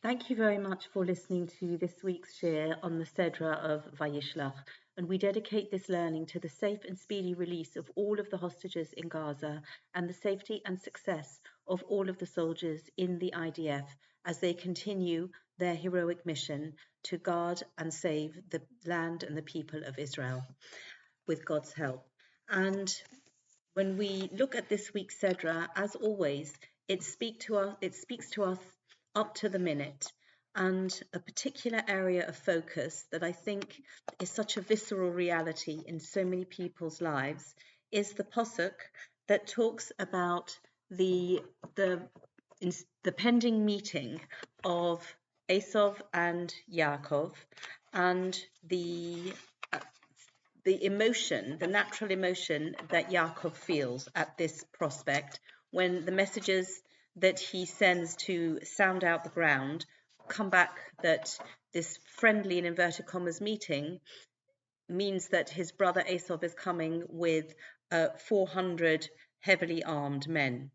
Thank you very much for listening to this week's share on the Sedra of Vayishlach, and we dedicate this learning to the safe and speedy release of all of the hostages in Gaza and the safety and success of all of the soldiers in the IDF as they continue their heroic mission to guard and save the land and the people of Israel with God's help. And when we look at this week's Sedra, as always, it speaks to us up to the minute. And a particular area of focus that I think is such a visceral reality in so many people's lives is the posuk that talks about the the the pending meeting of Esau and Yaakov, and the emotion, the natural emotion that Yaakov feels at this prospect when the messages that he sends to sound out the ground come back that this friendly, in inverted commas, meeting means that his brother Esau is coming with 400 heavily armed men.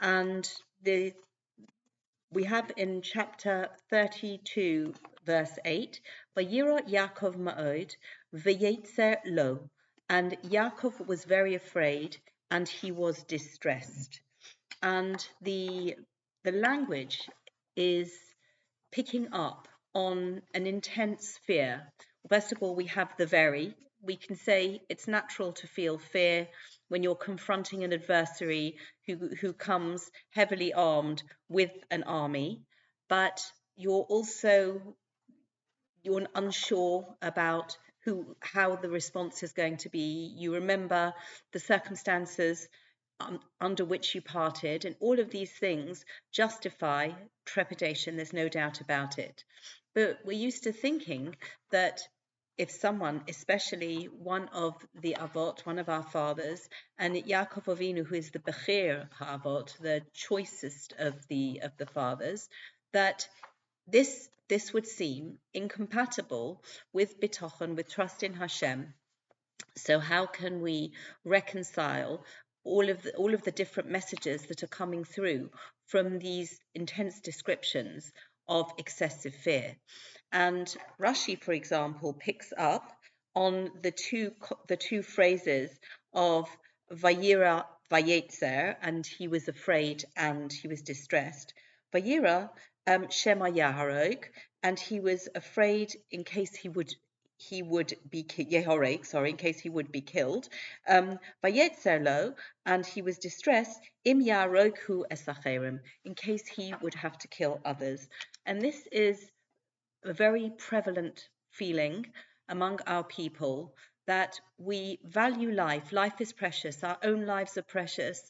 And we have in chapter 32, verse 8, Vayira Yaakov ma'od, v'yetzer lo, and Yaakov was very afraid and he was distressed. And the language is picking up on an intense fear. First of all, we have the very. We can say it's natural to feel fear when you're confronting an adversary who comes heavily armed with an army, but you're unsure about how the response is going to be. You remember the circumstances under which you parted, and all of these things justify trepidation, there's no doubt about it. But we're used to thinking that if someone, especially one of the Avot, one of our fathers, and Yaakov Avinu, who is the Bechir Avot, the choicest of the fathers, that this would seem incompatible with bitachon, with trust in Hashem. So how can we reconcile all of the different messages that are coming through from these intense descriptions of excessive fear? And Rashi, for example, picks up on the two phrases of Vayira Vayetzer, and he was afraid and he was distressed. Vayira Shema Yaharog, and he was afraid in case he would be Yehorek, sorry, in case he would be killed. Vayetzer lo, and he was distressed im Yaroku esacherim, in case he would have to kill others. And this is a very prevalent feeling among our people that we value life. Life is precious. Our own lives are precious.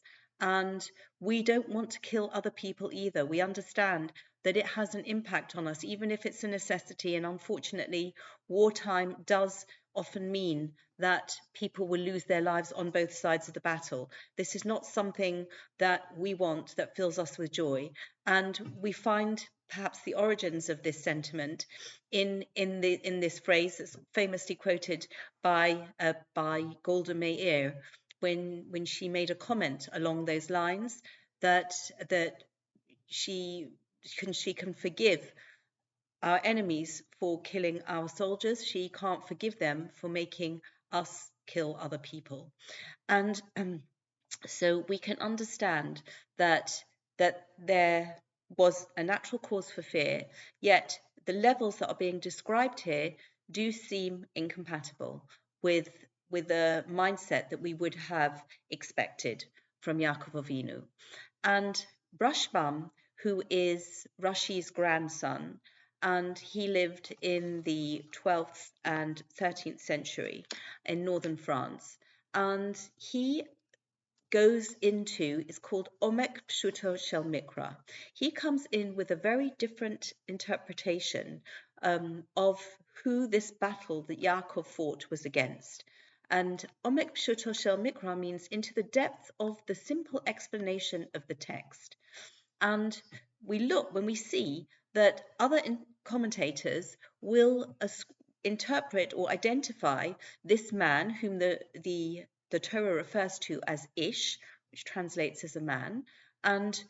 And we don't want to kill other people either. We understand that it has an impact on us, even if it's a necessity. And unfortunately, wartime does often mean that people will lose their lives on both sides of the battle. This is not something that we want, that fills us with joy. And we find perhaps the origins of this sentiment in this phrase that's famously quoted by Golda Meir when she made a comment along those lines that she can forgive our enemies for killing our soldiers. She can't forgive them for making us kill other people. And so we can understand that there was a natural cause for fear, yet the levels that are being described here do seem incompatible with the mindset that we would have expected from Yaakov Avinu. And Rashbam, who is Rashi's grandson, and he lived in the 12th and 13th century in northern France, and he goes into is called Omek Pshuto Shel Mikra. He comes in with a very different interpretation of who this battle that Yaakov fought was against. And Omek Pshuto Shel Mikra means into the depth of the simple explanation of the text. And when we see that other commentators will interpret or identify this man whom the Torah refers to as Ish, which translates as a man, and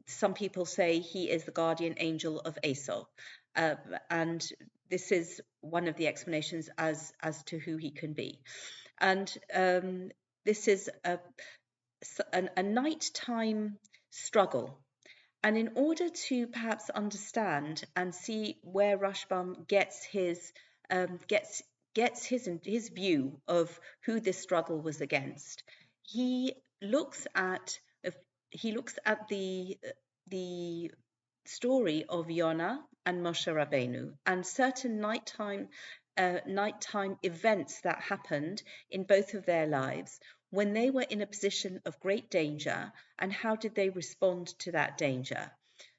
some people say he is the guardian angel of Esau. Uh, and this is one of the explanations as to who he can be. And this is a nighttime struggle. And in order to perhaps understand and see where Rashbam gets his view of who this struggle was against, he looks at the story of Yonah and Moshe Rabbeinu and certain nighttime events that happened in both of their lives when they were in a position of great danger, and how did they respond to that danger.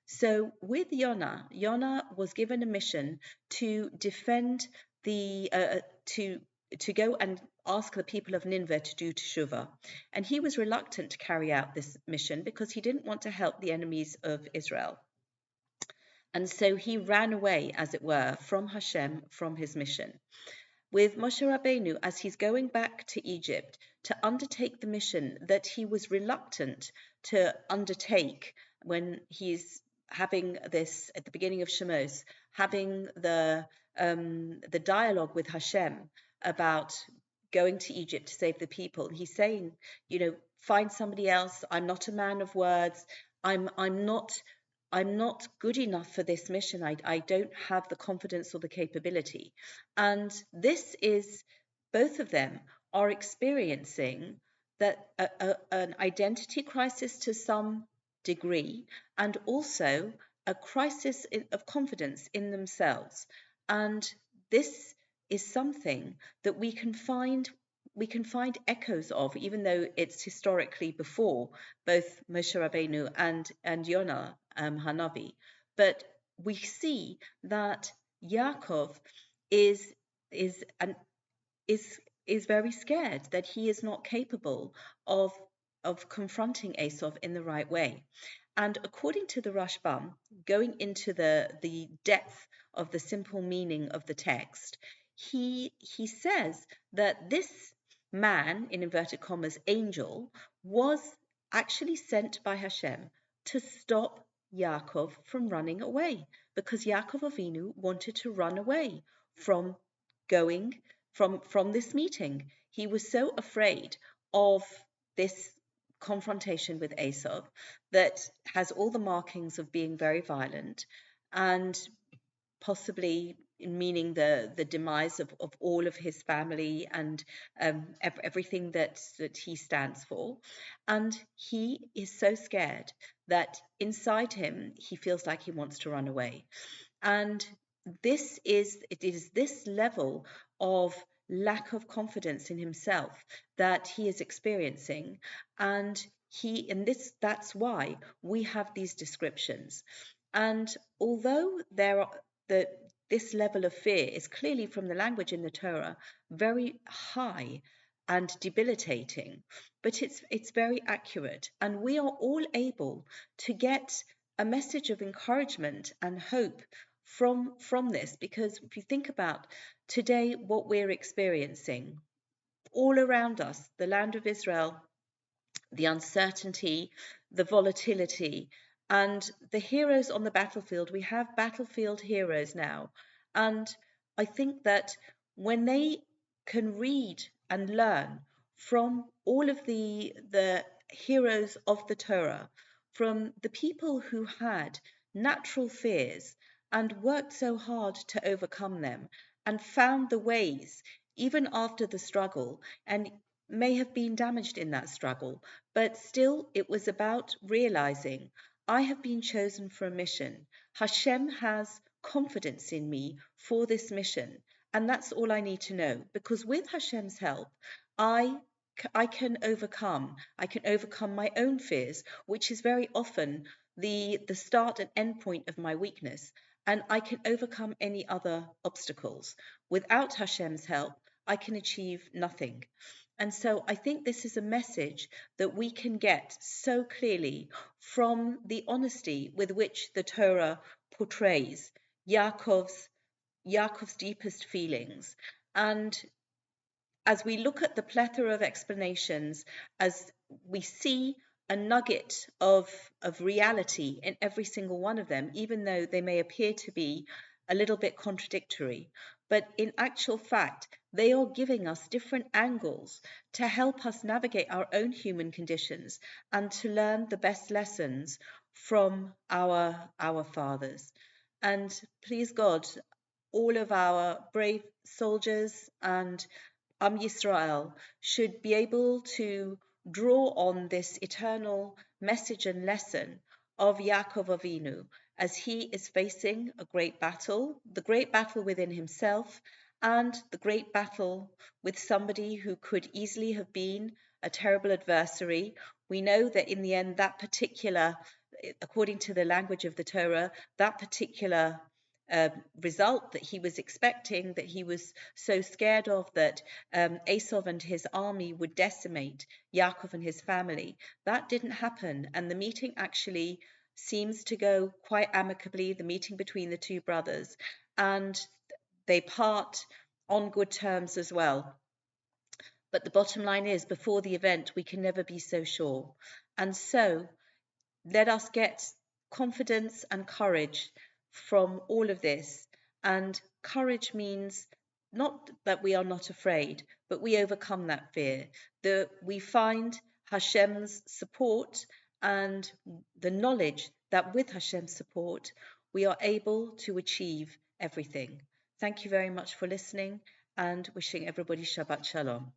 So with Yonah was given a mission to defend to go and ask the people of Nineveh to do teshuvah. And he was reluctant to carry out this mission because he didn't want to help the enemies of Israel. And so he ran away, as it were, from Hashem, from his mission. With Moshe Rabbeinu, as he's going back to Egypt to undertake the mission that he was reluctant to undertake when he's having this, at the beginning of Shemos, having the dialogue with Hashem about going to Egypt to save the people. He's saying, find somebody else. I'm not a man of words. I'm not good enough for this mission. I don't have the confidence or the capability. And this is, both of them are experiencing that an identity crisis to some degree, and also a crisis of confidence in themselves. And this is something that we can find echoes of, even though it's historically before both Moshe Rabbeinu and Yonah Hanavi. But we see that Yaakov is very scared that he is not capable of confronting Esau in the right way. And according to the Rashbam, going into the depth of the simple meaning of the text, he says that this man, in inverted commas, angel, was actually sent by Hashem to stop Yaakov from running away, because Yaakov Avinu wanted to run away from going from this meeting. He was so afraid of this confrontation with Esau that has all the markings of being very violent and possibly meaning the demise of all of his family and everything that he stands for. And he is so scared that inside him he feels like he wants to run away. And it is this level of lack of confidence in himself that he is experiencing, and that's why we have these descriptions. And although this level of fear is clearly, from the language in the Torah, very high and debilitating, but it's very accurate, and we are all able to get a message of encouragement and hope from this, because if you think about today what we're experiencing all around us, the land of Israel, the uncertainty, the volatility, and the heroes on the battlefield. We have battlefield heroes now. And I think that when they can read and learn from all of the heroes of the Torah, from the people who had natural fears and worked so hard to overcome them and found the ways, even after the struggle, and may have been damaged in that struggle, but still it was about realizing, I have been chosen for a mission. Hashem has confidence in me for this mission, and that's all I need to know, because with Hashem's help, I can overcome my own fears, which is very often the start and end point of my weakness, and I can overcome any other obstacles. Without Hashem's help, I can achieve nothing. And so I think this is a message that we can get so clearly from the honesty with which the Torah portrays Yaakov's deepest feelings. And as we look at the plethora of explanations, as we see a nugget of reality in every single one of them, even though they may appear to be a little bit contradictory. But in actual fact, they are giving us different angles to help us navigate our own human conditions and to learn the best lessons from our fathers. And please God, all of our brave soldiers and Yisrael should be able to draw on this eternal message and lesson of Yaakov Avinu as he is facing a great battle, the great battle within himself, and the great battle with somebody who could easily have been a terrible adversary. We know that in the end, that particular, according to the language of the Torah, that particular result that he was expecting, that he was so scared of, that Esau and his army would decimate Yaakov and his family. That didn't happen, and the meeting actually seems to go quite amicably, the meeting between the two brothers, and they part on good terms as well. But the bottom line is, before the event, we can never be so sure. And so let us get confidence and courage from all of this. And courage means not that we are not afraid, but we overcome that fear, that we find Hashem's support and the knowledge that with Hashem's support, we are able to achieve everything. Thank you very much for listening and wishing everybody Shabbat Shalom.